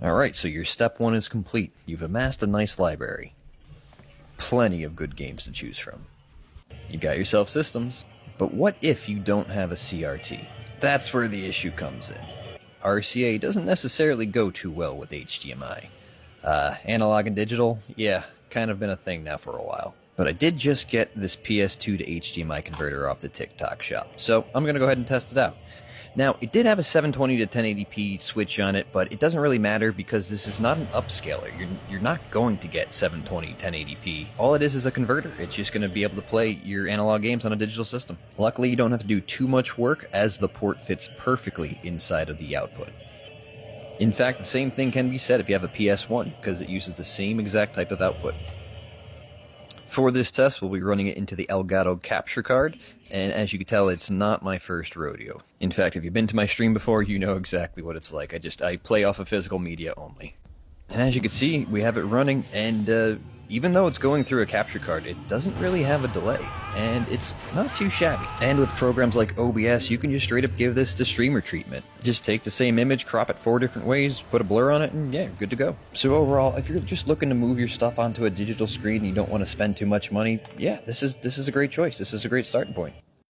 Alright, so your step 1 is complete. You've amassed a nice library. Plenty of good games to choose from. You got yourself systems. But what if you don't have a CRT? That's where the issue comes in. RCA doesn't necessarily go too well with HDMI. Analog and digital, yeah, kind of been a thing now for a while. But I did just get this PS2 to HDMI converter off the TikTok shop, so I'm going to go ahead and test it out. Now, it did have a 720 to 1080p switch on it, but it doesn't really matter because this is not an upscaler. You're not going to get 720 1080p. All it is a converter. It's just going to be able to play your analog games on a digital system. Luckily, you don't have to do too much work as the port fits perfectly inside of the output. In fact, the same thing can be said if you have a PS1, because it uses the same exact type of output. For this test, we'll be running it into the Elgato capture card, and as you can tell, it's not my first rodeo. In fact, if you've been to my stream before, you know exactly what it's like. I play off of physical media only. And as you can see, we have it running, and even though it's going through a capture card, it doesn't really have a delay, and it's not too shabby. And with programs like OBS, you can just straight up give this the streamer treatment. Just take the same image, crop it 4 different ways, put a blur on it, and yeah, good to go. So overall, if you're just looking to move your stuff onto a digital screen and you don't want to spend too much money, yeah, this is a great choice. This is a great starting point.